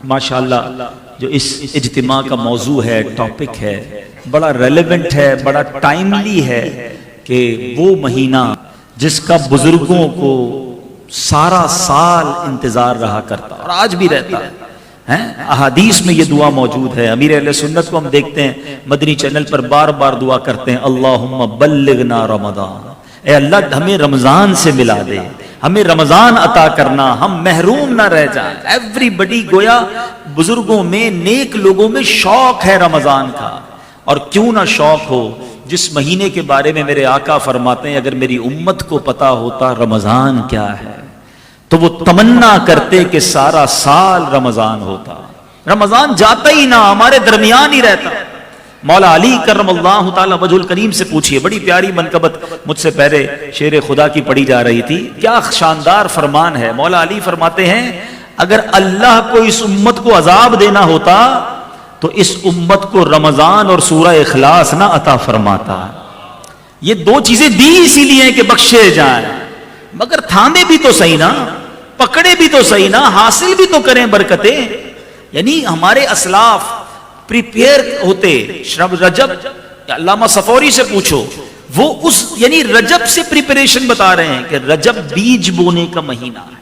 ماشاءاللہ جو اس اجتماع کا موضوع ہے، ٹاپک ہے، بڑا ریلیونٹ ہے، بڑا ٹائملی ہے کہ وہ مہینہ جس کا بزرگوں کو سارا سال انتظار رہا کرتا اور آج بھی رہتا ہے۔ احادیث میں یہ دعا موجود ہے، امیر اہل سنت کو ہم دیکھتے ہیں مدنی چینل پر بار بار دعا کرتے ہیں، اللہم بلغنا رمضان، اے اللہ ہمیں رمضان سے ملا دے، ہمیں رمضان عطا کرنا، ہم محروم نہ رہ جائیں۔ ایوری بڈی گویا بزرگوں میں، نیک لوگوں میں شوق ہے رمضان کا، اور کیوں نہ شوق ہو، جس مہینے کے بارے میں میرے آقا فرماتے ہیں اگر میری امت کو پتا ہوتا رمضان کیا ہے تو وہ تمنا کرتے کہ سارا سال رمضان ہوتا۔ رمضان جاتا ہی نہ، ہمارے درمیان ہی رہتا۔ مولا علی کرم اللہ تعالی وجہ الکریم سے پوچھئے، بڑی پیاری منقبت مجھ سے پہلے شیر خدا کی پڑھی جا رہی تھی، کیا شاندار فرمان ہے۔ مولا علی فرماتے ہیں اگر اللہ کو اس امت کو عذاب دینا ہوتا تو اس امت کو رمضان اور سورہ اخلاص نہ عطا فرماتا۔ یہ دو چیزیں دی اسی لیے کہ بخشے جائیں، مگر تھامے بھی تو صحیح نا، پکڑے بھی تو صحیح نا، حاصل بھی تو کریں برکتیں۔ یعنی ہمارے اسلاف پریپیئر ہوتے، رجب، علامہ صفوری سے پوچھو، وہ اس یعنی رجب سے پریپریشن بتا رہے ہیں کہ رجب بیج بونے کا مہینہ ہے،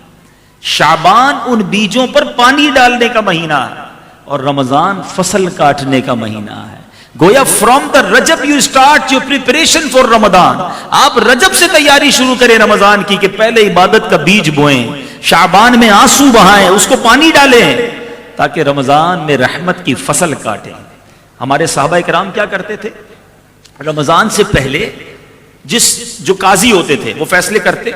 شعبان ان بیجوں پر پانی ڈالنے کا مہینہ ہے، اور رمضان فصل کاٹنے کا مہینہ ہے۔ گویا فرام دا رجب you start your preparation for Ramzan. آپ رجب سے تیاری شروع کریں رمضان کی کہ پہلے عبادت کا بیج بوئیں، شعبان میں آنسو بہائیں، اس کو پانی ڈالیں تاکہ رمضان میں رحمت کی فصل کاٹیں۔ ہمارے صحابہ کرام کیا کرتے تھے؟ رمضان سے پہلے جو قاضی ہوتے تھے وہ فیصلے کرتے،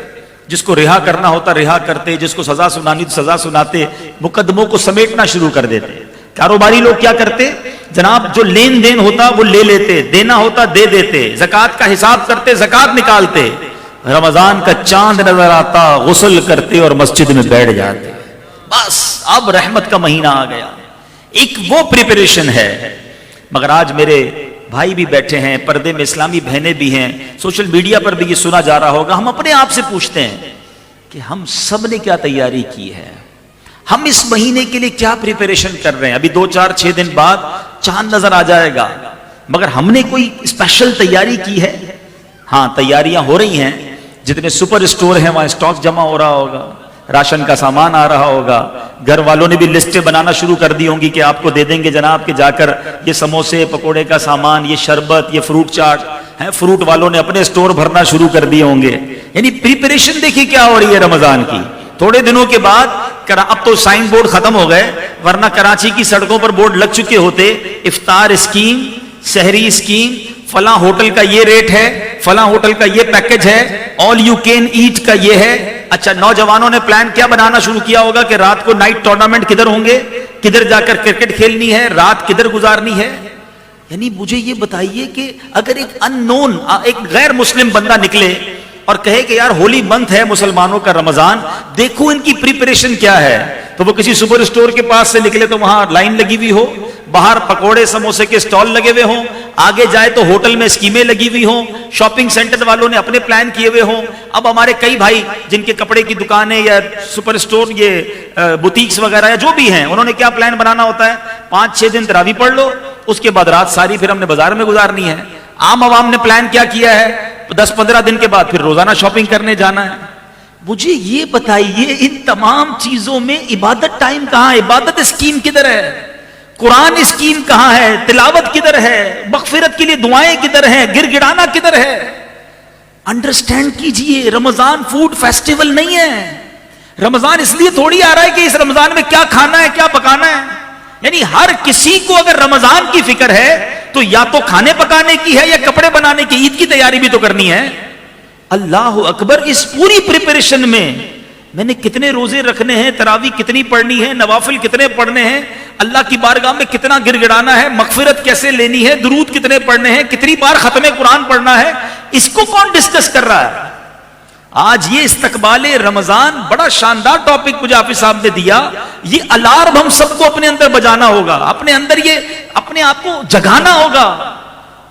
جس کو رہا کرنا ہوتا رہا کرتے، جس کو سزا سنانی تو سزا سناتے، مقدموں کو سمیٹنا شروع کر دیتے۔ کاروباری لوگ کیا کرتے؟ جناب جو لین دین ہوتا وہ لے لیتے، دینا ہوتا دے دیتے، زکوٰۃ کا حساب کرتے، زکوٰۃ نکالتے۔ رمضان کا چاند نظر آتا، غسل کرتے اور مسجد میں بیٹھ جاتے۔ بس اب رحمت کا مہینہ آ گیا۔ ایک وہ پریپریشن ہے، مگر آج میرے بھائی بھی بیٹھے ہیں، پردے میں اسلامی بہنیں بھی ہیں، سوشل میڈیا پر بھی یہ سنا جا رہا ہوگا، ہم اپنے آپ سے پوچھتے ہیں کہ ہم سب نے کیا تیاری کی ہے، ہم اس مہینے کے لیے کیا پریپریشن کر رہے ہیں۔ ابھی 2-4-6 دن بعد چاند نظر آ جائے گا، مگر ہم نے کوئی اسپیشل تیاری کی ہے؟ ہاں تیاریاں ہو رہی ہیں، جتنے سپر اسٹور ہیں وہاں اسٹاک جمع ہو رہا ہوگا، راشن کا سامان آ رہا ہوگا، گھر والوں نے بھی لسٹیں بنانا شروع کر دی ہوں گی کہ آپ کو دے دیں گے جناب کہ جا کر یہ سموسے پکوڑے کا سامان، یہ شربت، یہ فروٹ چاٹ ہے، فروٹ والوں نے اپنے اسٹور بھرنا شروع کر دیے ہوں گے۔ یعنی پریپریشن دیکھیے کیا ہو رہی ہے رمضان کی۔ تھوڑے دنوں کے بعد اب تو سائن بورڈ ختم ہو گئے، ورنہ کراچی کی سڑکوں پر بورڈ لگ چکے ہوتے، افطار اسکیم، سحری اسکیم، فلاں ہوٹل کا یہ ریٹ ہے، فلاں ہوٹل کا یہ پیکج ہے، آل یو کین ایٹ کا یہ ہے۔ اچھا نوجوانوں نے پلان کیا بنانا شروع کیا ہوگا کہ رات کو نائٹ ٹورنامنٹ کدھر ہوں گے، کدھر جا کر کرکٹ کھیلنی ہے، رات کدھر گزارنی ہے۔ یعنی مجھے یہ بتائیے کہ اگر ایک ان نون، ایک غیر مسلم بندہ نکلے اور کہے کہ یار ہولی منتھ ہے مسلمانوں کا رمضان، دیکھو ان کی پریپریشن کیا ہے، تو وہ کسی سپر اسٹور کے پاس سے نکلے تو وہاں لائن لگی ہوئی ہو، باہر پکوڑے سموسے کے سٹال لگے ہوئے ہوں، آگے جائے تو ہوٹل میں اسکیمیں لگی ہوئی ہوں، شاپنگ سینٹر والوں نے اپنے پلان کیے ہوئے ہوں۔ اب ہمارے کئی بھائی جن کے کپڑے کی دکانیں یا سپر اسٹور، یہ بوتیکس وغیرہ یا جو بھی ہیں، انہوں نے کیا پلان بنانا ہوتا ہے، 5-6 دن تراویح پڑھ لو، اس کے بعد رات ساری پھر ہم نے بازار میں گزارنی ہے۔ عام عوام نے پلان کیا کیا ہے، 10-15 دن کے بعد پھر روزانہ شاپنگ کرنے جانا ہے۔ مجھے یہ بتائیے ان تمام چیزوں میں عبادت ٹائم کہاں ہے؟ عبادت اسکیم کدھر ہے؟ قرآن اسکیم کہاں ہے؟ تلاوت کدھر ہے؟ مغفرت کے لیے دعائیں کدھر ہیں؟ گر گڑانا کدھر ہے؟ انڈرسٹینڈ کیجئے، رمضان فوڈ فیسٹیول نہیں ہے۔ رمضان اس لیے تھوڑی آ رہا ہے کہ اس رمضان میں کیا کھانا ہے، کیا پکانا ہے۔ یعنی ہر کسی کو اگر رمضان کی فکر ہے تو یا تو کھانے پکانے کی ہے یا کپڑے بنانے کی، عید کی تیاری بھی تو کرنی ہے۔ اللہ اکبر، اس پوری پریپریشن میں نے کتنے روزے رکھنے ہیں، تراویح کتنی پڑھنی ہے، نوافل کتنے پڑھنے ہیں، اللہ کی بارگاہ میں کتنا گر گڑانا ہے، مغفرت کیسے لینی ہے، درود کتنے پڑھنے ہیں، کتنی بار ختم قرآن پڑھنا ہے، اس کو کون ڈسکس کر رہا ہے؟ آج یہ استقبال رمضان بڑا شاندار ٹاپک مجھے حافظ صاحب نے دیا۔ یہ الارم ہم سب کو اپنے اندر بجانا ہوگا، اپنے اندر یہ اپنے آپ کو جگانا ہوگا۔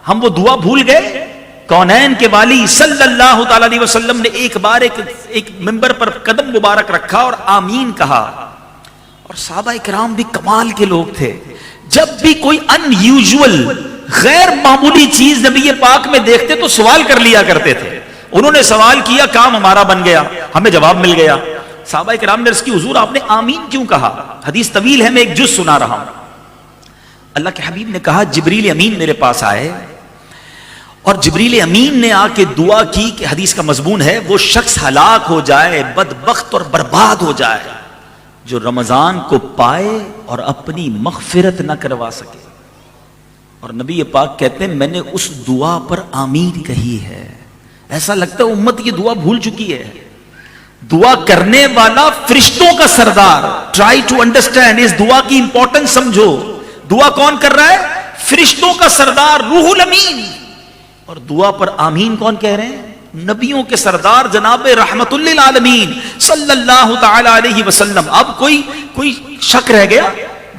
ہم وہ دعا بھول گئے؟ کونین کے والی صلی اللہ تعالی علیہ وسلم نے ایک بار ایک ممبر پر قدم مبارک رکھا اور آمین کہا، اور صحابہ کرام بھی کمال کے لوگ تھے. جب بھی کوئی ان یوزول غیر معمولی چیز نبی پاک میں دیکھتے تو سوال کر لیا کرتے تھے. انہوں نے سوال کیا, کام ہمارا بن گیا, ہمیں جواب مل گیا. صحابہ کرام نے عرض کی حضور آپ نے آمین کیوں کہا؟ حدیث طویل ہے, میں ایک جز سنا رہا ہوں. اللہ کے حبیب نے کہا جبریل امین میرے پاس آئے اور جبریل امین نے آ کے دعا کی کہ حدیث کا مضمون ہے وہ شخص ہلاک ہو جائے, بدبخت اور برباد ہو جائے جو رمضان کو پائے اور اپنی مغفرت نہ کروا سکے. اور نبی پاک کہتے ہیں میں نے اس دعا پر آمین کہی ہے. ایسا لگتا ہے امت یہ دعا بھول چکی ہے. دعا کرنے والا فرشتوں کا سردار. ٹرائی ٹو انڈرسٹینڈ, اس دعا کی امپورٹنس سمجھو. دعا کون کر رہا ہے؟ فرشتوں کا سردار روح الامین. اور دعا پر آمین کون کہہ رہے ہیں؟ نبیوں کے سردار جناب رحمت للعالمین صلی اللہ تعالی علیہ وسلم. اب کوئی شک رہ گیا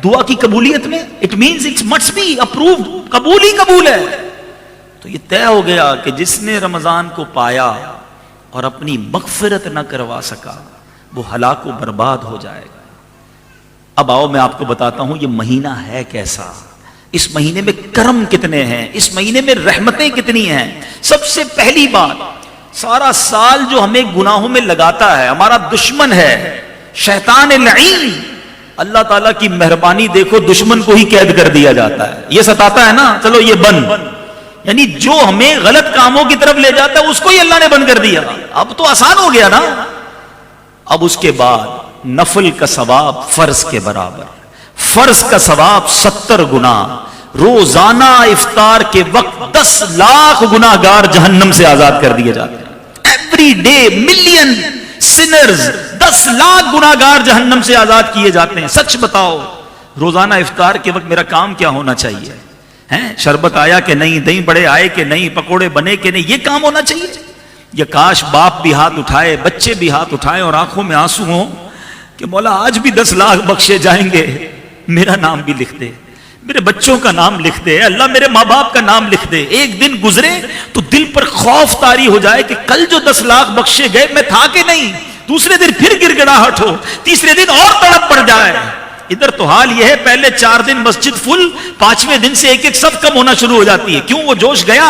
دعا کی قبولیت میں؟ It means it must be approved, قبول ہی قبول ہے. تو یہ طے ہو گیا کہ جس نے رمضان کو پایا اور اپنی مغفرت نہ کروا سکا وہ ہلاک و برباد ہو جائے گا. اب آؤ میں آپ کو بتاتا ہوں یہ مہینہ ہے کیسا, اس مہینے میں کرم کتنے ہیں, اس مہینے میں رحمتیں کتنی ہیں. سب سے پہلی بات, سارا سال جو ہمیں گناہوں میں لگاتا ہے ہمارا دشمن ہے شیطان لعین. اللہ تعالیٰ کی مہربانی دیکھو, دشمن کو ہی قید کر دیا جاتا ہے. یہ ستاتا ہے نا, چلو یہ بند, یعنی جو ہمیں غلط کاموں کی طرف لے جاتا ہے اس کو ہی اللہ نے بند کر دیا. اب تو آسان ہو گیا نا. اب اس کے بعد نفل کا ثواب فرض کے برابر, فرض کا ثواب 70 گنا. روزانہ افطار کے وقت 10 لاکھ گناہگار جہنم سے آزاد کر دیے جاتے ہیں. Every day million sinners, 10 lakh گناہگار جہنم سے آزاد کیے جاتے ہیں. سچ بتاؤ روزانہ افطار کے وقت میرا کام کیا ہونا چاہیے؟ شربت آیا کہ نہیں, دہی بڑے آئے کہ نہیں, پکوڑے بنے کہ نہیں, یہ کام ہونا چاہیے. یا کاش باپ بھی ہاتھ اٹھائے, بچے بھی ہاتھ اٹھائے اور آنکھوں میں آنسو ہوں کہ مولا آج بھی 10 لاکھ بخشے جائیں گے, میرا نام بھی لکھ دے, میرے بچوں کا نام لکھ دے, اللہ میرے ماں باپ کا نام لکھ دے. ایک دن گزرے تو دل پر خوف طاری ہو جائے کہ کل جو 10 لاکھ بخشے گئے میں تھا کہ نہیں. دوسرے دن پھر گڑگڑاہٹ ہو, تیسرے دن اور تڑپ پڑ جائے. ادھر تو حال یہ ہے پہلے 4 دن مسجد فل, 5ویں دن سے ایک صف کم ہونا شروع ہو جاتی ہے. کیوں؟ وہ جوش گیا.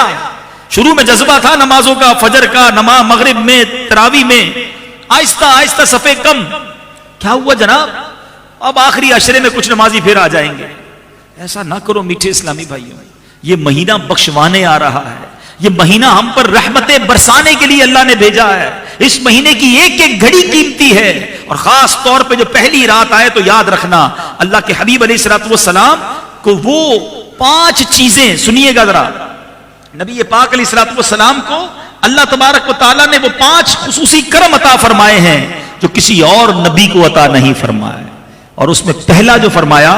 شروع میں جذبہ تھا نمازوں کا, فجر کا, نماز مغرب میں, تراویح میں, آہستہ آہستہ صفیں کم. کیا ہوا جناب؟ اب آخری عشرے میں کچھ نمازی پھر آ جائیں گے. ایسا نہ کرو میٹھے اسلامی بھائیوں, یہ مہینہ بخشوانے آ رہا ہے, یہ مہینہ ہم پر رحمتیں برسانے کے لیے اللہ نے بھیجا ہے. اس مہینے کی ایک ایک گھڑی قیمتی ہے, اور خاص طور پہ جو پہلی رات آئے تو یاد رکھنا اللہ کے حبیب علیہ الصلوۃ والسلام کو وہ 5 چیزیں, سنیے گا ذرا, نبی پاک علیہ الصلوۃ والسلام کو اللہ تبارک و تعالیٰ نے وہ 5 خصوصی کرم عطا فرمائے ہیں جو کسی اور نبی کو عطا نہیں فرمائے. اور اس میں پہلا جو فرمایا,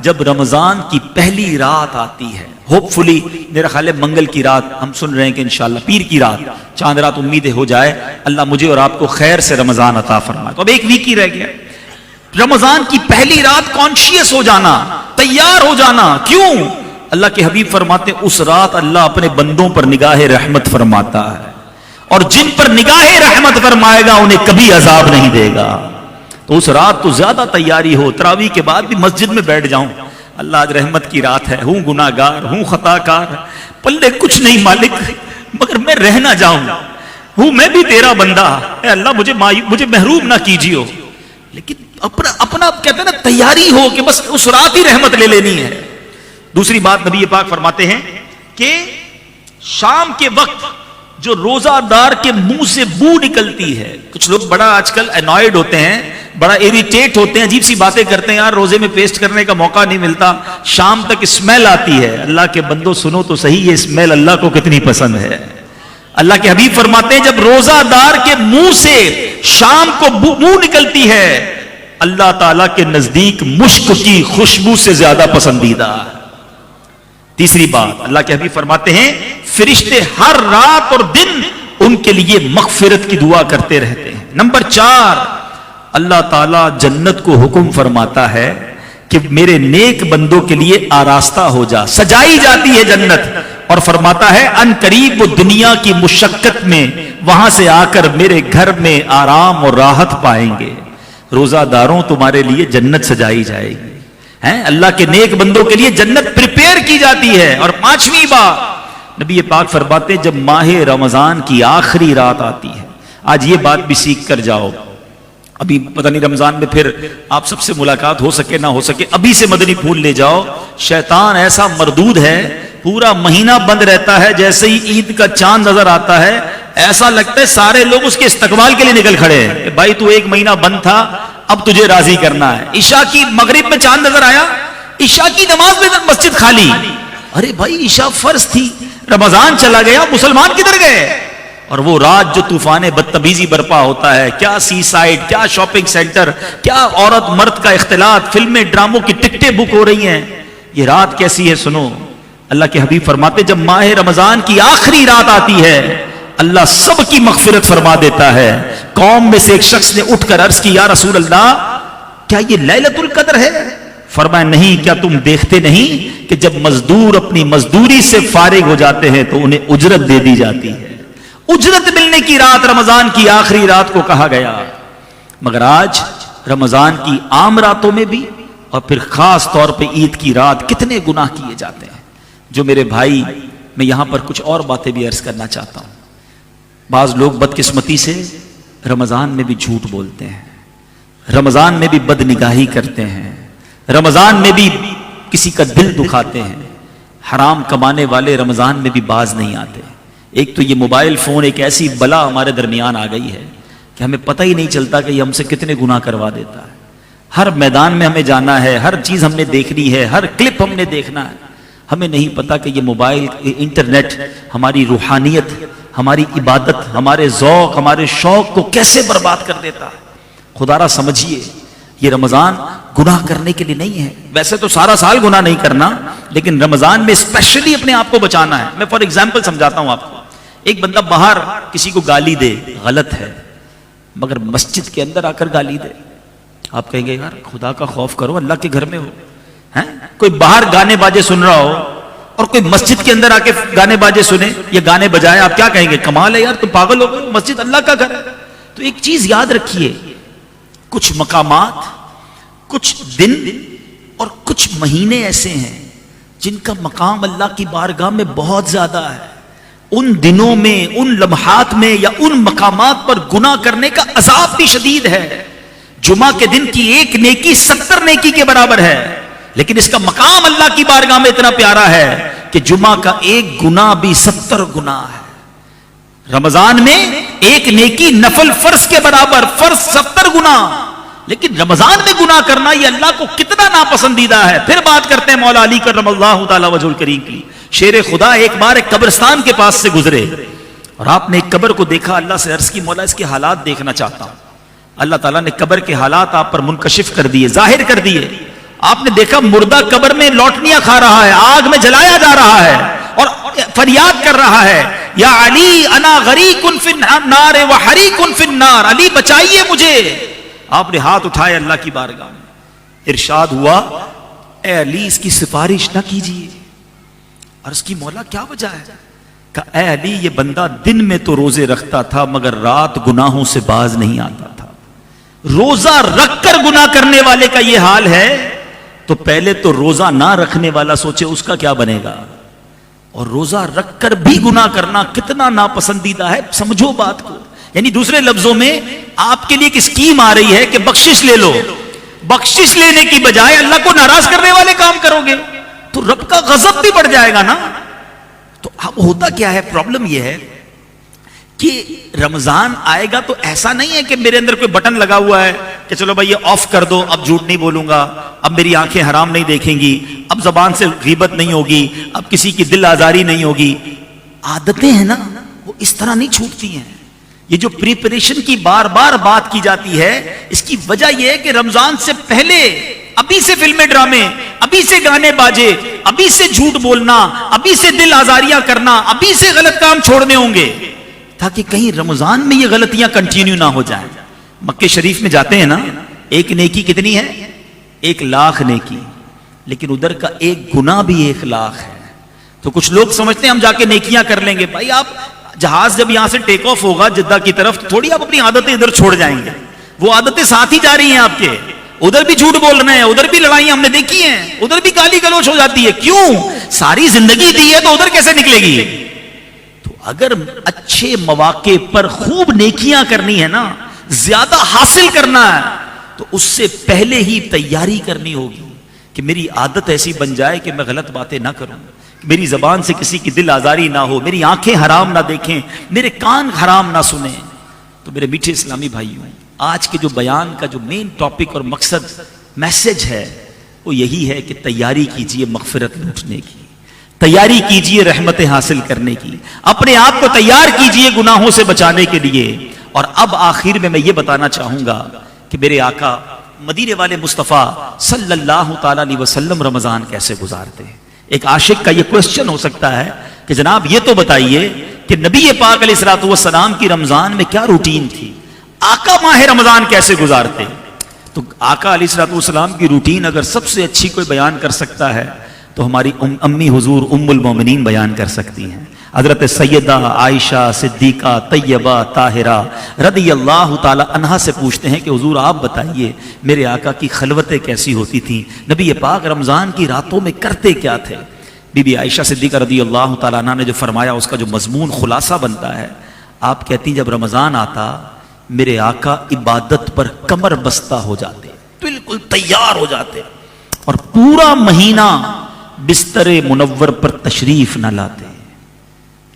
جب رمضان کی پہلی رات آتی ہے, ہوپ فلی میرا خیال ہے منگل کی رات, ہم سن رہے ہیں کہ انشاءاللہ پیر کی رات, چاند رات امید ہو جائے, اللہ مجھے اور آپ کو خیر سے رمضان عطا فرمائے. تو اب ایک ویک ہی رہ گیا. رمضان کی پہلی رات کانشیس ہو جانا, تیار ہو جانا. کیوں؟ اللہ کے حبیب فرماتے ہیں اس رات اللہ اپنے بندوں پر نگاہ رحمت فرماتا ہے, اور جن پر نگاہ رحمت فرمائے گا انہیں کبھی عذاب نہیں دے گا. تو اس رات تو زیادہ تیاری ہو, تراویح کے بعد بھی مسجد میں بیٹھ جاؤں, اللہ آج رحمت کی رات ہے, ہوں گناہ گار, ہوں خطا کار, پلے کچھ نہیں مالک, مگر میں رہ نہ جاؤں, ہوں میں بھی تیرا بندہ, اے اللہ مجھے محروم نہ کیجیے. لیکن اپنا کہتے ہیں نا تیاری ہو کہ بس اس رات ہی رحمت لے لینی ہے. دوسری بات نبی پاک فرماتے ہیں کہ شام کے وقت جو روزہ دار کے منہ سے بو نکلتی ہے, کچھ لوگ بڑا آج کل انوائڈ ہوتے ہیں, بڑا اریٹیٹ ہوتے ہیں, عجیب سی باتیں کرتے ہیں, یار روزے میں پیسٹ کرنے کا موقع نہیں ملتا, شام تک اسمیل آتی ہے. اللہ کے بندوں سنو تو صحیح, یہ اسمیل اللہ کو کتنی پسند ہے. اللہ کے حبیب فرماتے ہیں جب روزہ دار کے منہ سے شام کو بو نکلتی ہے, اللہ تعالیٰ کے نزدیک مشک کی خوشبو سے زیادہ پسندیدہ. تیسری بات اللہ کے حبیب فرماتے ہیں فرشتے ہر رات اور دن ان کے لیے مغفرت کی دعا کرتے رہتے ہیں. نمبر 4, اللہ تعالیٰ جنت کو حکم فرماتا ہے کہ میرے نیک بندوں کے لیے آراستہ ہو جا, سجائی جاتی ہے جنت, اور فرماتا ہے ان قریب وہ دنیا کی مشقت میں وہاں سے آ کر میرے گھر میں آرام اور راحت پائیں گے. روزہ داروں تمہارے لیے جنت سجائی جائے گی، ہیں اللہ کے نیک بندوں کے لیے جنت پریپیئر کی جاتی ہے۔ اور پانچویں بات نبی پاک فرماتے جب ماہ رمضان کی آخری رات آتی ہے، آج یہ بات بھی سیکھ کر جاؤ، ابھی پتہ نہیں رمضان میں پھر آپ سب سے ملاقات ہو سکے نہ ہو سکے، ابھی سے مدنی پھول لے جاؤ۔ شیطان ایسا مردود ہے، پورا مہینہ بند رہتا ہے، جیسے ہی عید کا چاند نظر آتا ہے ایسا لگتا ہے سارے لوگ اس کے استقبال کے لیے نکل کھڑے ہیں کہ بھائی تو ایک مہینہ بند تھا، اب تجھے راضی کرنا ہے۔ عشاء کی مغرب میں چاند نظر آیا، عشاء کی نماز میں مسجد خالی، ارے بھائی عشاء فرض تھی، رمضان چلا گیا، مسلمان کدھر گئے؟ اور وہ رات جو طوفان بدتمیزی برپا ہوتا ہے، کیا سی سائڈ، کیا شاپنگ سینٹر، کیا عورت مرد کا اختلاط، فلمیں ڈراموں کی ٹکٹیں بک ہو رہی ہیں، یہ رات کیسی ہے سنو۔ اللہ کے حبیب فرماتے جب ماہ رمضان کی آخری رات آتی ہے اللہ سب کی مغفرت فرما دیتا ہے۔ قوم میں سے ایک شخص نے اٹھ کر عرض کی یا رسول اللہ کیا یہ لیلۃ القدر ہے؟ فرمایا نہیں، کیا تم دیکھتے نہیں کہ جب مزدور اپنی مزدوری سے فارغ ہو جاتے ہیں تو انہیں اجرت دے دی جاتی ہے۔ اجرت ملنے کی رات رمضان کی آخری رات کو کہا گیا، مگر آج رمضان کی عام راتوں میں بھی اور پھر خاص طور پہ عید کی رات کتنے گناہ کیے جاتے ہیں۔ جو میرے بھائی، میں یہاں پر کچھ اور باتیں بھی عرض کرنا چاہتا ہوں۔ بعض لوگ بدقسمتی سے رمضان میں بھی جھوٹ بولتے ہیں، رمضان میں بھی بد نگاہی کرتے ہیں، رمضان میں بھی کسی کا دل دکھاتے ہیں۔ حرام کمانے والے رمضان میں بھی باز نہیں آتے۔ ایک تو یہ موبائل فون ایک ایسی بلا ہمارے درمیان آ گئی ہے کہ ہمیں پتہ ہی نہیں چلتا کہ یہ ہم سے کتنے گناہ کروا دیتا ہے۔ ہر میدان میں ہمیں جانا ہے، ہر چیز ہم نے دیکھنی ہے، ہر کلپ ہم نے دیکھنا ہے، ہمیں نہیں پتا کہ یہ موبائل انٹرنیٹ ہماری روحانیت، ہماری عبادت، ہمارے ذوق، ہمارے شوق کو کیسے برباد کر دیتا ہے۔ خدا را سمجھیے یہ رمضان گناہ کرنے کے لیے نہیں ہے، ویسے تو سارا سال گناہ نہیں کرنا، لیکن رمضان میں اسپیشلی اپنے آپ کو بچانا ہے۔ میں فار ایگزامپل سمجھاتا ہوں آپ کو، ایک بندہ باہر کسی کو گالی دے، غلط ہے، مگر مسجد کے اندر آ کر گالی دے، آپ کہیں گے یار خدا کا خوف کرو، اللہ کے گھر میں ہو، ہیں؟ کوئی باہر گانے باجے سن رہا ہو اور کوئی مسجد کے اندر آ کے گانے باجے سنے یا گانے بجائے، آپ کیا کہیں گے؟ کمال ہے یار، تم پاگل ہو گئے، مسجد اللہ کا گھر ہے۔ تو ایک چیز یاد رکھیے، کچھ مقامات، کچھ دن اور کچھ مہینے ایسے ہیں جن کا مقام اللہ کی بارگاہ میں بہت زیادہ ہے۔ ان دنوں میں، ان لمحات میں یا ان مقامات پر گناہ کرنے کا عذاب بھی شدید ہے۔ جمعہ کے دن کی ایک نیکی 70 نیکی کے برابر ہے، لیکن اس کا مقام اللہ کی بارگاہ میں اتنا پیارا ہے کہ جمعہ کا ایک گناہ بھی 70 گناہ ہے۔ رمضان میں ایک نیکی نفل فرض کے برابر، فرض 70 گناہ، لیکن رمضان میں گناہ کرنا یہ اللہ کو کتنا ناپسندیدہ ہے۔ پھر بات کرتے ہیں مولا علی کرم اللہ تعالی وجہ الکریم کی۔ شیر خدا ایک بار ایک قبرستان کے پاس سے گزرے اور آپ نے ایک قبر کو دیکھا، اللہ سے عرض کی مولا اس کے حالات دیکھنا چاہتا ہوں۔ اللہ تعالیٰ نے قبر کے حالات آپ پر منکشف کر دیے، ظاہر کر دیے۔ آپ نے دیکھا مردہ قبر میں لوٹنیاں کھا رہا ہے، آگ میں جلایا جا رہا ہے اور فریاد کر رہا ہے یا علی انا غریق فی النار وحریق فی النار، علی بچائیے مجھے۔ آپ نے ہاتھ اٹھائے اللہ کی بارگاہ میں، ارشاد ہوا اے علی اس کی سفارش نہ کیجیے۔ عرض کی مولا کیا وجہ ہے؟ کہا اے علی یہ بندہ دن میں تو روزے رکھتا تھا مگر رات گناہوں سے باز نہیں آتا تھا۔ روزہ رکھ کر گناہ کرنے والے کا یہ حال ہے تو پہلے تو روزہ نہ رکھنے والا سوچے اس کا کیا بنے گا۔ اور روزہ رکھ کر بھی گناہ کرنا کتنا ناپسندیدہ ہے، سمجھو بات کو۔ یعنی دوسرے لفظوں میں آپ کے لیے ایک اسکیم آ رہی ہے کہ بخشش لے لو، بخشش لینے کی بجائے اللہ کو ناراض کرنے والے کام کرو گے تو رب کا غضب بھی بڑھ جائے گا نا۔ تو اب ہوتا کیا ہے، پرابلم یہ ہے کہ رمضان آئے گا تو ایسا نہیں ہے کہ میرے اندر کوئی بٹن لگا ہوا ہے کہ چلو بھائی یہ آف کر دو، اب جھوٹ نہیں بولوں گا، اب میری آنکھیں حرام نہیں دیکھیں گی، اب زبان سے غیبت نہیں ہوگی، اب کسی کی دل آزاری نہیں ہوگی۔ عادتیں ہیں نا وہ اس طرح نہیں چھوٹتی ہیں۔ یہ جو پریپریشن کی بار بار بات کی جاتی ہے اس کی وجہ یہ ہے کہ رمضان سے پہلے ابھی سے فلمیں ڈرامے، ابھی سے گانے باجے، ابھی سے جھوٹ بولنا، ابھی سے دل آزاریاں کرنا، ابھی سے غلط کام چھوڑنے ہوں گے تاکہ کہیں رمضان میں یہ غلطیاں کنٹینیو نہ ہو جائیں۔ مکہ شریف میں جاتے ہیں نا، ایک نیکی کتنی ہے؟ 1,00,000 نیکی، لیکن ادھر کا ایک گناہ بھی 1,00,000 ہے۔ تو کچھ لوگ سمجھتے ہیں ہم جا کے نیکیاں کر لیں گے۔ بھائی آپ جہاز جب یہاں سے ٹیک آف ہوگا جدہ کی طرف، تھوڑی آپ اپنی عادتیں ادھر چھوڑ جائیں گے۔ وہ عادتیں ساتھ ہی جا رہی ہیں آپ کے. ادھر بھی جھوٹ بول رہے ہیں, ادھر بھی لڑائیاں ہم نے دیکھی ہیں, ادھر بھی گالی گلوچ ہو جاتی ہے. کیوں؟ ساری زندگی دی ہے تو ادھر کیسے نکلے گی؟ تو اگر اچھے مواقع پر خوب نیکیاں کرنی ہے نا, زیادہ حاصل کرنا ہے, تو اس سے پہلے ہی تیاری کرنی ہوگی کہ میری عادت ایسی بن جائے کہ میں غلط باتیں نہ کروں, میری زبان سے کسی کی دل آزاری نہ ہو, میری آنکھیں حرام نہ دیکھیں, میرے کان حرام نہ سنیں. تو میرے میٹھے اسلامی بھائیوں, آج کے جو بیان کا جو مین ٹاپک اور مقصد میسج ہے وہ یہی ہے کہ تیاری کیجئے مغفرت لوٹنے کی, تیاری کیجئے رحمتیں حاصل کرنے کی, اپنے آپ کو تیار کیجئے گناہوں سے بچانے کے لیے. اور اب آخر میں یہ بتانا چاہوں گا کہ میرے آقا مدینے والے مصطفیٰ صلی اللہ تعالیٰ علیہ وسلم رمضان کیسے گزارتے ہیں. ایک عاشق کا یہ کوسچن ہو سکتا ہے کہ جناب یہ تو بتائیے کہ نبی پاک علیہ الصلوۃ والسلام کی رمضان میں کیا روٹین تھی, آقا ماہ رمضان کیسے گزارتے. تو آقا علیہ الصلوۃ والسلام کی روٹین اگر سب سے اچھی کوئی بیان کر سکتا ہے تو ہماری امی حضور ام المومنین بیان کر سکتی ہیں. حضرت سیدہ عائشہ صدیقہ طیبہ طاہرہ رضی اللہ تعالی عنہا سے پوچھتے ہیں کہ حضور آپ بتائیے میرے آقا کی خلوتیں کیسی ہوتی تھیں, نبی پاک رمضان کی راتوں میں کرتے کیا تھے. بی بی عائشہ صدیقہ رضی اللہ تعالی عنہا نے جو فرمایا اس کا جو مضمون خلاصہ بنتا ہے, آپ کہتی جب رمضان آتا میرے آقا عبادت پر کمر بستہ ہو جاتے, بالکل تیار ہو جاتے, اور پورا مہینہ بستر منور پر تشریف نہ لاتے.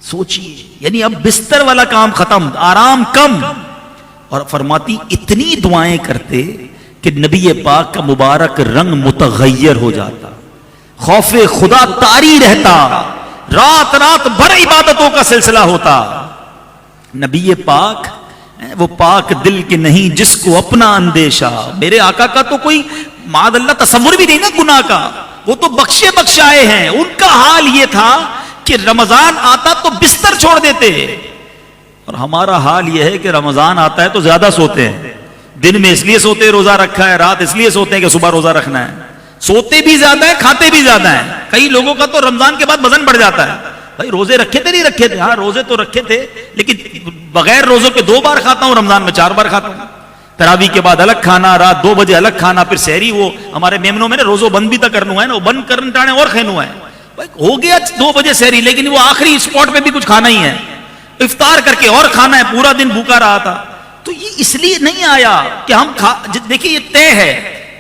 سوچئے, یعنی اب بستر والا کام ختم, آرام کم. اور فرماتی اتنی دعائیں کرتے کہ نبی پاک کا مبارک رنگ متغیر ہو جاتا, خوف خدا طاری رہتا, رات رات بھر عبادتوں کا سلسلہ ہوتا. نبی پاک وہ پاک دل کے نہیں جس کو اپنا اندیشہ. میرے آقا کا تو کوئی معاذ اللہ تصور بھی نہیں نا گناہ کا, وہ تو بخشے بخشائے ہیں. ان کا حال یہ تھا کہ رمضان آتا تو بستر چھوڑ دیتے, اور ہمارا حال یہ ہے کہ رمضان آتا ہے تو زیادہ سوتے ہیں. دن میں اس لیے سوتے روزہ رکھا ہے, رات اس لیے سوتے ہیں کہ صبح روزہ رکھنا ہے. سوتے بھی زیادہ ہیں, کھاتے بھی زیادہ ہیں. کئی لوگوں کا تو رمضان کے بعد وزن بڑھ جاتا ہے. بھائی روزے رکھے تھے نہیں رکھے تھے؟ ہاں روزے تو رکھے تھے, لیکن بغیر روزوں کے 2 بار کھاتا ہوں, رمضان میں 4 بار کھاتا ہوں. تراویح کے بعد الگ کھانا, رات 2 بجے الگ کھانا, پھر سحری وہ ہمارے میمنوں میں نے روزوں بند بھی تک کرنا ہے نا, وہ بند کرنا اور کھینو ہے. ہو گیا 2 بجے سحری, لیکن وہ آخری اسپاٹ پہ بھی کچھ کھانا ہی ہے, افطار کر کے اور کھانا ہے, پورا دن بھوکا رہا تھا. تو یہ اس لیے نہیں آیا کہ ہم دیکھیے یہ طے ہے,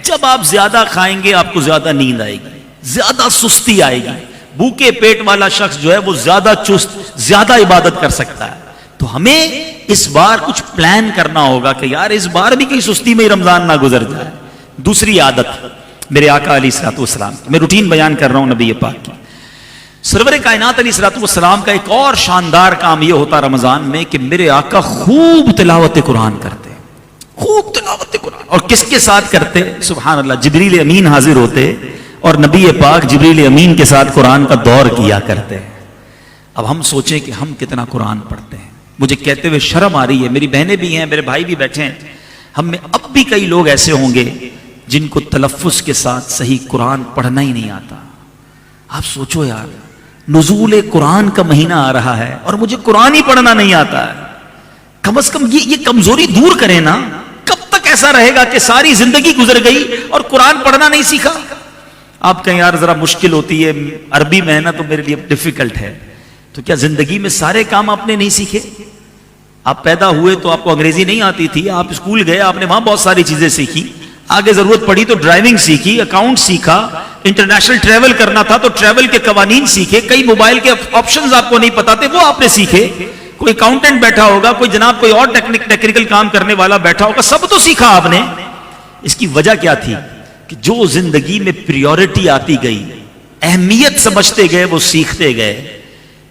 جب آپ زیادہ کھائیں گے آپ کو زیادہ نیند آئے گی, زیادہ سستی آئے گی. بھوکے پیٹ والا شخص جو ہے وہ زیادہ چست, زیادہ عبادت کر سکتا ہے. تو ہمیں اس بار کچھ پلان کرنا ہوگا کہ یار اس بار بھی کہیں سستی میں ہی رمضان نہ گزر جائے. دوسری عادت میرے آقا علیہ الصلوۃ والسلام, میں روٹین بیان کر رہا ہوں نبی پاک کی. سرور کائنات علیہ الصلوۃ والسلام کا ایک اور شاندار کام یہ ہوتا رمضان میں کہ میرے آقا خوب تلاوت قرآن کرتے, خوب تلاوت قرآن. اور کس کے ساتھ کرتے؟ سبحان اللہ, جبریل امین حاضر ہوتے اور نبی پاک جبریل امین کے ساتھ قرآن کا دور کیا کرتے. اب ہم سوچیں کہ ہم کتنا قرآن پڑھتے ہیں. مجھے کہتے ہوئے شرم آ رہی ہے, میری بہنیں بھی ہیں, میرے بھائی بھی بیٹھے ہیں, ہم میں اب بھی کئی لوگ ایسے ہوں گے جن کو تلفظ کے ساتھ صحیح قرآن پڑھنا ہی نہیں آتا. آپ سوچو یار, نزول قرآن کا مہینہ آ رہا ہے اور مجھے قرآن ہی پڑھنا نہیں آتا ہے. کم از کم یہ کمزوری دور کریں نا. کب تک ایسا رہے گا کہ ساری زندگی گزر گئی اور قرآن پڑھنا نہیں سیکھا؟ آپ کہیں یار ذرا مشکل ہوتی ہے, عربی میں ہے نا تو میرے لیے ڈیفیکلٹ ہے. تو کیا زندگی میں سارے کام آپ نے نہیں سیکھے؟ آپ پیدا ہوئے تو آپ کو انگریزی نہیں آتی تھی, آپ اسکول گئے, آپ نے وہاں بہت ساری چیزیں سیکھی, آگے ضرورت پڑی تو ڈرائیونگ سیکھی, اکاؤنٹ سیکھا, انٹرنیشنل ٹریول کرنا تھا تو ٹریول کے قوانین سیکھے, کئی موبائل کے آپشنز آپ کو نہیں پتا تھے وہ آپ نے سیکھے. کوئی اکاؤنٹنٹ بیٹھا ہوگا, کوئی جناب کوئی اور ٹیکنیکل کام کرنے والا بیٹھا ہوگا, سب تو سیکھا آپ نے. اس کی وجہ کیا تھی کہ جو زندگی میں پریورٹی آتی گئی, اہمیت سمجھتے گئے, وہ سیکھتے گئے.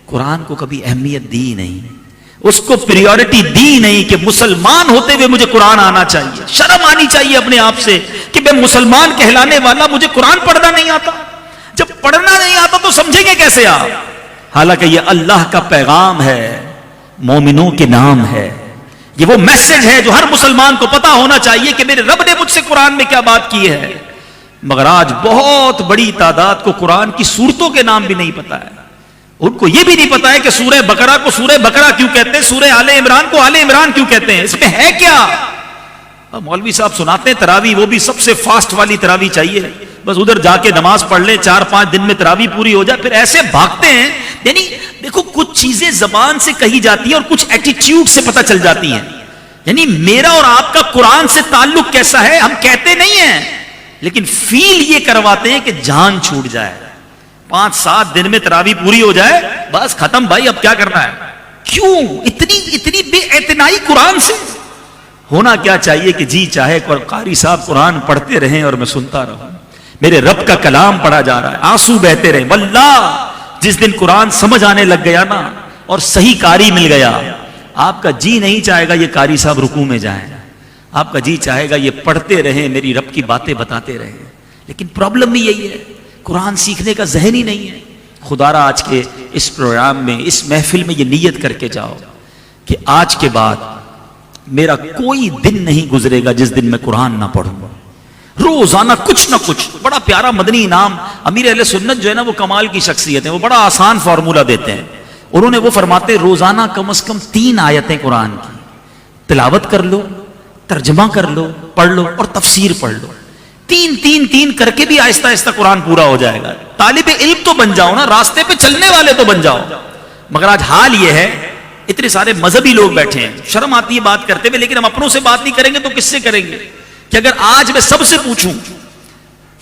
قرآن کو کبھی اہمیت دی نہیں, اس کو پریورٹی دی نہیں کہ مسلمان ہوتے ہوئے مجھے قرآن آنا چاہیے. شرم آنی چاہیے اپنے آپ سے کہ میں مسلمان کہلانے والا, مجھے قرآن پڑھنا نہیں آتا. جب پڑھنا نہیں آتا تو سمجھیں گے کیسے آپ؟ حالانکہ یہ اللہ کا پیغام ہے, مومنوں کے نام ہے, یہ وہ میسج ہے جو ہر مسلمان کو پتا ہونا چاہیے کہ میرے رب نے مجھ سے قرآن میں کیا بات کی ہے. مگر آج بہت بڑی تعداد کو قرآن کی سورتوں کے نام بھی نہیں پتا ہے. ان کو یہ بھی نہیں پتا ہے کہ سورہ بقرہ کو سورہ بقرہ کیوں کہتے ہیں, سورہ آل عمران کو آل عمران کیوں کہتے ہیں, اس میں ہے کیا. مولوی صاحب سناتے ہیں تراویح، وہ بھی سب سے فاسٹ والی تراویح چاہیے، بس ادھر جا کے نماز پڑھ لیں، 4-5 دن میں تراویح پوری ہو جائے، پھر ایسے بھاگتے ہیں. یعنی دیکھو کچھ چیزیں زبان سے کہی جاتی ہیں اور کچھ ایٹیٹیوڈ سے پتہ چل جاتی ہیں. یعنی میرا اور آپ کا قرآن سے تعلق کیسا ہے ہم کہتے نہیں ہیں، لیکن فیل یہ کرواتے ہیں کہ جان چھوٹ جائے، 5-7 دن میں تراویح پوری ہو جائے، بس ختم بھائی، اب کیا کرنا ہے. کیوں اتنی بے اعتنائی قرآن سے؟ ہونا کیا چاہیے کہ جی چاہے قاری صاحب قرآن پڑھتے رہیں اور میں سنتا رہوں، میرے رب کا کلام پڑھا جا رہا ہے، آنسو بہتے رہیں. واللہ جس دن قرآن سمجھ آنے لگ گیا نا اور صحیح قاری مل گیا، آپ کا جی نہیں چاہے گا یہ قاری صاحب رکوع میں جائیں، آپ کا جی چاہے گا یہ پڑھتے رہیں، میری رب کی باتیں بتاتے رہیں. لیکن پرابلم بھی یہی ہے، قرآن سیکھنے کا ذہن ہی نہیں ہے. خدا را آج کے اس پروگرام میں، اس محفل میں یہ نیت کر کے جاؤ کہ آج کے بعد میرا کوئی دن نہیں گزرے گا جس دن میں قرآن نہ پڑھوں. روزانہ کچھ نہ کچھ. بڑا پیارا مدنی انعام امیر اہل سنت جو ہے نا وہ کمال کی شخصیت ہے، وہ بڑا آسان فارمولہ دیتے ہیں. انہوں نے وہ فرماتے روزانہ کم از کم 3 آیتیں قرآن کی تلاوت کر لو، ترجمہ کر لو، پڑھ لو اور تفسیر پڑھ لو. 3 کر کے بھی آہستہ آہستہ قرآن پورا ہو جائے گا. طالب علم تو بن جاؤ نا، راستے پہ چلنے والے تو بن جاؤ. مگر آج حال یہ ہے اتنے سارے مذہبی لوگ بیٹھے ہیں، شرم آتی ہے بات کرتے ہوئے، لیکن ہم اپنوں سے بات نہیں کریں گے تو کس سے کریں گے؟ کہ اگر آج میں سب سے پوچھوں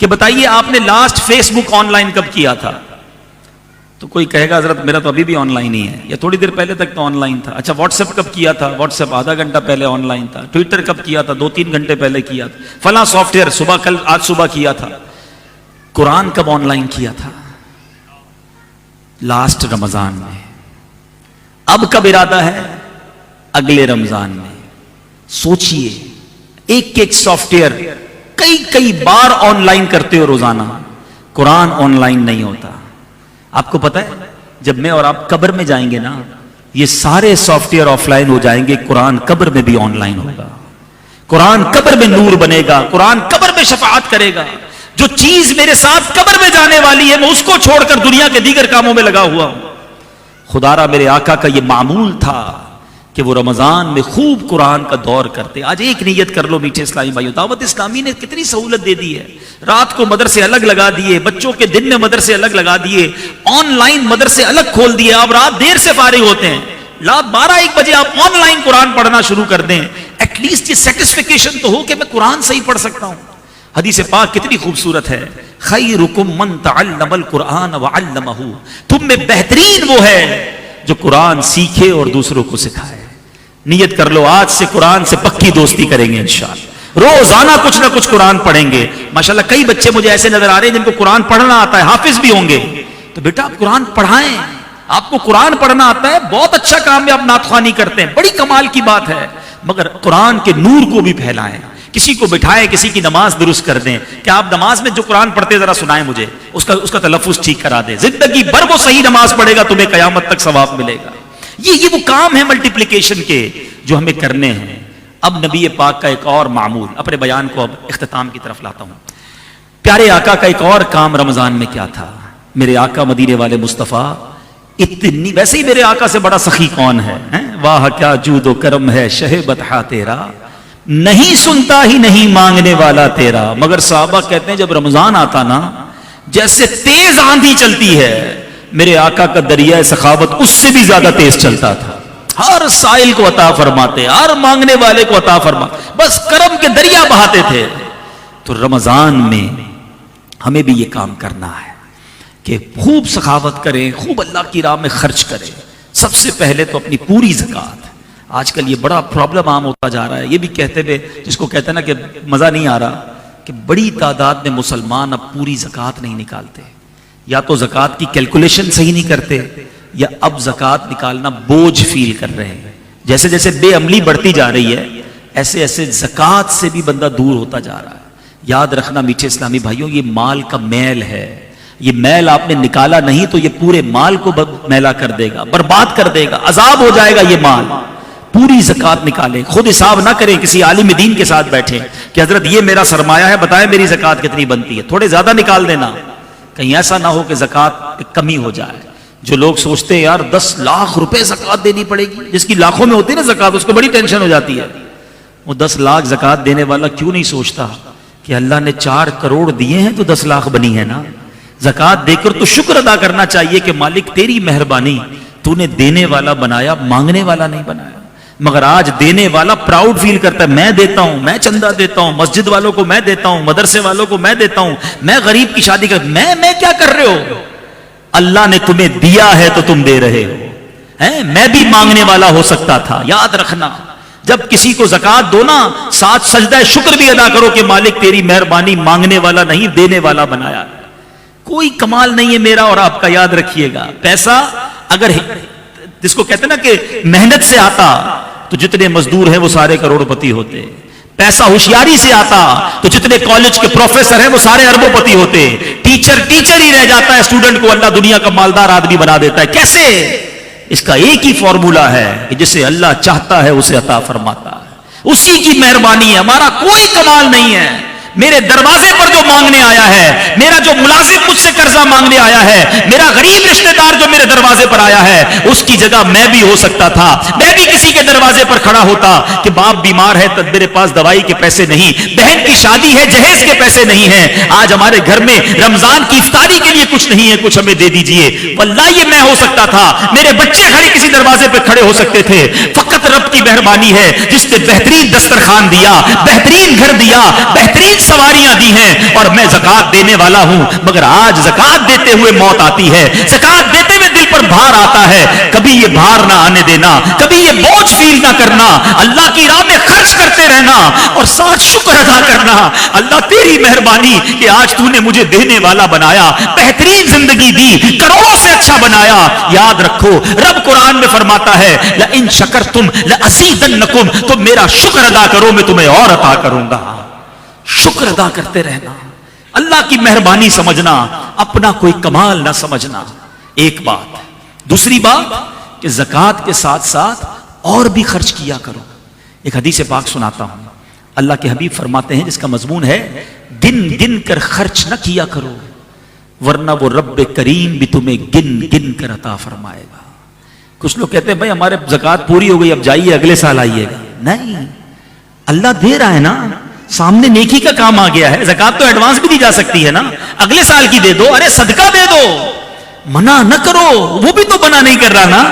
کہ بتائیے آپ نے last Facebook online کب کیا تھا، تو کوئی کہے گا حضرت میرا تو ابھی بھی آن لائن ہی ہے، یا تھوڑی دیر پہلے تک تو آن لائن تھا. اچھا واٹس ایپ کب کیا تھا؟ واٹس ایپ آدھا گھنٹہ پہلے آن لائن تھا. ٹویٹر کب کیا تھا؟ 2-3 گھنٹے پہلے کیا تھا. فلاں سافٹ ویئر صبح آج صبح کیا تھا. قرآن کب آن لائن کیا تھا؟ لاسٹ رمضان میں. اب کب ارادہ ہے؟ اگلے رمضان میں. سوچئے ایک سافٹ ویئر کئی بار آن لائن کرتے ہو روزانہ، قرآن آن لائن نہیں ہوتا. آپ کو پتا ہے جب میں اور آپ قبر میں جائیں گے نا، یہ سارے سافٹ ویئر آف لائن ہو جائیں گے، قرآن قبر میں بھی آن لائن ہوگا. قرآن قبر میں نور بنے گا، قرآن قبر میں شفاعت کرے گا. جو چیز میرے ساتھ قبر میں جانے والی ہے میں اس کو چھوڑ کر دنیا کے دیگر کاموں میں لگا ہوا ہوں. خدا را میرے آقا کا یہ معمول تھا کہ وہ رمضان میں خوب قرآن کا دور کرتے. آج ایک نیت کر لو میٹھے اسلامی بھائیو، دعوت اسلامی نے کتنی سہولت دے دی ہے. رات کو مدرسے الگ لگا دیے، بچوں کے دن میں مدرسے الگ لگا دیے، آن لائن مدرسے الگ کھول دیے. آپ رات دیر سے فارغ ہوتے ہیں، رات 12-1 بجے آپ آن لائن قرآن پڑھنا شروع کر دیں. ایٹ لیسٹ یہ سیٹسفیکیشن تو ہو کہ میں قرآن صحیح پڑھ سکتا ہوں. حدیث پاک کتنی خوبصورت ہے، خیرکم من تعلم القرآن وعلمہ. تم میں بہترین وہ ہے جو قرآن سیکھے اور دوسروں کو سکھائے. نیت کر لو آج سے قرآن سے پکی دوستی کریں گے انشاءاللہ. روزانہ کچھ نہ کچھ قرآن پڑھیں گے. ماشاءاللہ کئی بچے مجھے ایسے نظر آ رہے ہیں جن کو قرآن پڑھنا آتا ہے، حافظ بھی ہوں گے. تو بیٹا آپ قرآن پڑھائیں، آپ کو قرآن پڑھنا آتا ہے، بہت اچھا کام ہے. آپ نعت خوانی کرتے ہیں، بڑی کمال کی بات ہے. مگر قرآن کے نور کو بھی پھیلائیں. کسی کو بٹھائیں، کسی کی نماز درست کر دیں کہ آپ نماز میں جو قرآن پڑھتے ذرا سنائیں مجھے، اس کا تلفظ ٹھیک کرا دیں. زندگی بھر وہ صحیح نماز پڑھے گا، تمہیں قیامت تک ثواب ملے گا. یہ وہ کام ہے ملٹیپلیکیشن کے جو ہمیں کرنے ہیں. اب نبی پاک کا ایک اور معمول، اپنے بیان کو اب اختتام کی طرف لاتا ہوں. پیارے آقا کا ایک اور کام رمضان میں کیا تھا؟ میرے آقا مدینے والے مصطفیٰ اتنی، ویسے ہی میرے آقا سے بڑا سخی کون ہے؟ واہ کیا جود و کرم ہے شہ بطحا تیرا، نہیں سنتا ہی نہیں مانگنے والا تیرا. مگر صحابہ کہتے ہیں جب رمضان آتا نا، جیسے تیز آندھی چلتی ہے، میرے آقا کا دریائے سخاوت اس سے بھی زیادہ تیز چلتا تھا. ہر سائل کو عطا فرماتے، ہر مانگنے والے کو عطا فرماتے، بس کرم کے دریا بہاتے تھے. تو رمضان میں ہمیں بھی یہ کام کرنا ہے کہ خوب سخاوت کریں، خوب اللہ کی راہ میں خرچ کریں. سب سے پہلے تو اپنی پوری زکوٰۃ. آج کل یہ بڑا پرابلم عام ہوتا جا رہا ہے. یہ بھی کہتے ہوئے جس کو کہتے ہیں نا کہ مزہ نہیں آ رہا، کہ بڑی تعداد میں مسلمان اب پوری زکوٰۃ نہیں نکالتے. یا تو زکوٰۃ کی کیلکولیشن صحیح نہیں کرتے، یا اب زکوٰۃ نکالنا بوجھ فیل کر رہے ہیں. جیسے جیسے بے عملی بڑھتی جا رہی ہے، ایسے ایسے زکوٰۃ سے بھی بندہ دور ہوتا جا رہا ہے. یاد رکھنا میٹھے اسلامی بھائیوں، یہ مال کا میل ہے. یہ میل آپ نے نکالا نہیں تو یہ پورے مال کو میلا کر دے گا، برباد کر دے گا، عذاب ہو جائے گا یہ مال. پوری زکوٰۃ نکالیں. خود حساب نہ کریں، کسی عالم دین کے ساتھ بیٹھیں کہ حضرت یہ میرا سرمایہ ہے، بتائیں میری زکوٰۃ کتنی بنتی ہے. تھوڑے زیادہ نکال دینا، کہیں ایسا نہ ہو کہ زکوٰۃ کمی ہو جائے. جو لوگ سوچتے ہیں یار 10 لاکھ روپے زکوٰۃ دینی پڑے گی، جس کی لاکھوں میں ہوتی ہے نا زکوٰۃ، اس کو بڑی ٹینشن ہو جاتی ہے. وہ 10 لاکھ زکات دینے والا کیوں نہیں سوچتا کہ اللہ نے 4 کروڑ دیے ہیں تو 10 لاکھ بنی ہے نا؟ زکات دے کر تو شکر ادا کرنا چاہیے کہ مالک تیری مہربانی، تو نے دینے والا بنایا، مانگنے والا نہیں بنایا۔ مگر آج دینے والا پراؤڈ فیل کرتا ہے، میں دیتا ہوں، میں چندہ دیتا ہوں، مسجد والوں کو میں دیتا ہوں، مدرسے والوں کو میں دیتا ہوں، میں غریب کی شادی کر، میں کیا کر رہے ہو؟ اللہ نے تمہیں دیا ہے تو تم دے رہے ہو۔ میں بھی مانگنے والا ہو سکتا تھا، یاد رکھنا۔ جب کسی کو زکات دو نا، ساتھ سجدہ شکر بھی ادا کرو کہ مالک تیری مہربانی، مانگنے والا نہیں دینے والا بنایا۔ کوئی کمال نہیں ہے میرا اور آپ کا، یاد رکھیے گا۔ پیسہ اگر جس کو کہتے ہیں نا کہ محنت سے آتا تو جتنے مزدور ہیں وہ سارے کروڑ پتی ہوتے، پیسہ ہوشیاری سے آتا تو جتنے کالج کے پروفیسر ہیں وہ سارے اربوں پتی ہوتے، ٹیچر ہی رہ جاتا ہے، اسٹوڈنٹ کو اللہ دنیا کا مالدار آدمی بنا دیتا ہے۔ کیسے؟ اس کا ایک ہی فارمولا ہے کہ جسے اللہ چاہتا ہے اسے عطا فرماتا ہے، اسی کی مہربانی ہے، ہمارا کوئی کمال نہیں ہے۔ میرے دروازے پر جو مانگنے آیا ہے، میرا جو ملازم مجھ سے قرضہ مانگنے آیا ہے، میرا غریب رشتہ دار جو میرے دروازے پر آیا ہے، اس کی جگہ میں بھی ہو سکتا تھا، میں بھی کسی کے دروازے پر کھڑا ہوتا کہ باپ بیمار ہے تو میرے پاس دوائی کے پیسے نہیں، بہن کی شادی ہے جہیز کے پیسے نہیں ہیں، آج ہمارے گھر میں رمضان کی افطاری کے لیے کچھ نہیں ہے، کچھ ہمیں دے دیجئے، واللہ یہ میں ہو سکتا تھا، میرے بچے کھڑے کسی دروازے پہ کھڑے ہو سکتے تھے۔ فقط رب کی مہربانی ہے جس نے بہترین دسترخوان دیا، بہترین گھر دیا، بہترین سواریاں دی ہیں، اور میں زکات دینے والا ہوں۔ مگر آج زکات دیتے ہوئے موت آتی ہے، زکات دیتے ہوئے دل پر بھار آتا ہے۔ کبھی یہ بھار نہ آنے دینا، کبھی یہ بوجھ فیل نہ کرنا، اللہ کی راہ میں خرچ کرتے رہنا اور ساتھ شکر ادا کرنا، اللہ تیری مہربانی کہ آج تو نے مجھے دینے والا بنایا، بہترین زندگی دی، کروڑوں سے اچھا بنایا۔ یاد رکھو رب قرآن میں فرماتا ہے لئن شکرتم لأزیدنکم، تم میرا شکر ادا کرو میں تمہیں اور عطا کروں گا۔ شکر ادا کرتے رہنا، اللہ کی مہربانی سمجھنا، اپنا کوئی کمال نہ سمجھنا، ایک بات۔ دوسری بات کہ زکات کے ساتھ ساتھ اور بھی خرچ کیا کرو۔ ایک حدیث پاک سناتا ہوں، اللہ کے حبیب فرماتے ہیں جس کا مضمون ہے گن گن کر خرچ نہ کیا کرو ورنہ وہ رب کریم بھی تمہیں گن گن کر عطا فرمائے گا۔ کچھ لوگ کہتے ہیں بھائی ہمارے زکات پوری ہو گئی اب جائیے اگلے سال آئیے گا، نہیں، اللہ دے رہا ہے نا، سامنے نیکی کا کام آ گیا ہے، زکات تو ایڈوانس بھی دی جا سکتی ہے نا، اگلے سال کی دے دو، ارے صدقہ دے دو، منع نہ کرو، وہ بھی تو منع نہیں کر رہا نا۔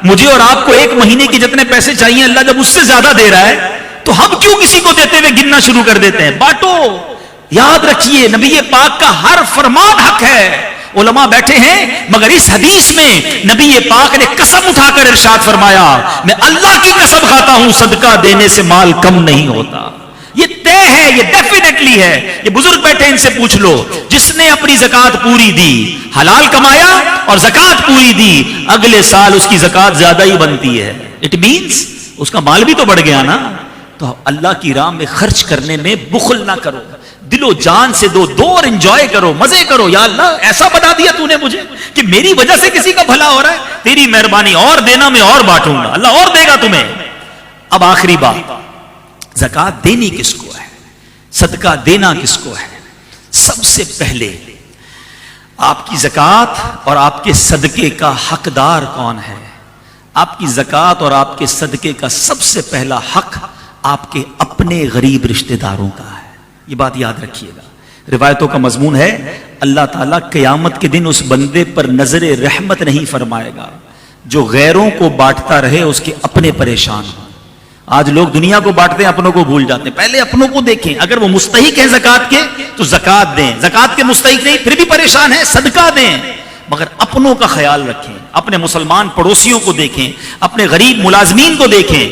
مجھے اور آپ کو 1 مہینے کے جتنے پیسے چاہیے اللہ جب اس سے زیادہ دے رہا ہے تو ہم کیوں کسی کو دیتے ہوئے گننا شروع کر دیتے ہیں؟ بانٹو۔ یاد رکھیے نبی پاک کا ہر فرمان حق ہے، علماء بیٹھے ہیں، مگر اس حدیث میں نبی پاک نے قسم اٹھا کر ارشاد فرمایا میں اللہ کی قسم کھاتا ہوں صدقہ دینے سے مال کم نہیں ہوتا۔ یہ طے ہے، یہ ڈیفینیٹلی ہے۔ یہ بزرگ بیٹھے ان سے پوچھ لو، جس نے اپنی زکات پوری دی، حلال کمایا اور زکات پوری دی، اگلے سال اس کی زکات زیادہ ہی بنتی ہے، اٹ مینس اس کا مال بھی تو بڑھ گیا نا۔ تو اللہ کی راہ میں خرچ کرنے میں بخل نہ کرو، دل و جان سے دو اور انجوائے کرو، مزے کرو۔ یا اللہ ایسا بتا دیا تو نے مجھے کہ میری وجہ سے کسی کا بھلا ہو رہا ہے، تیری مہربانی، اور دینا میں اور بانٹوں گا، اللہ اور دے گا تمہیں۔ اب آخری بات، زکات دینی کس کو ہے، صدقہ دینا کس کو ہے؟ سب سے پہلے آپ کی زکات اور آپ کے صدقے کا حقدار کون ہے؟ آپ کی زکات اور آپ کے صدقے کا سب سے پہلا حق آپ کے اپنے غریب رشتہ داروں کا ہے، یہ بات یاد رکھیے گا۔ روایتوں کا مضمون ہے اللہ تعالیٰ قیامت کے دن اس بندے پر نظر رحمت نہیں فرمائے گا جو غیروں کو بانٹتا رہے اس کے اپنے پریشان ہوں۔ آج لوگ دنیا کو بانٹتے ہیں، اپنوں کو بھول جاتے ہیں، پہلے اپنوں کو دیکھیں، اگر وہ مستحق ہیں زکات کے تو زکات دیں، زکات کے مستحق نہیں پھر بھی پریشان ہیں صدقہ دیں، مگر اپنوں کا خیال رکھیں، اپنے مسلمان پڑوسیوں کو دیکھیں، اپنے غریب ملازمین کو دیکھیں۔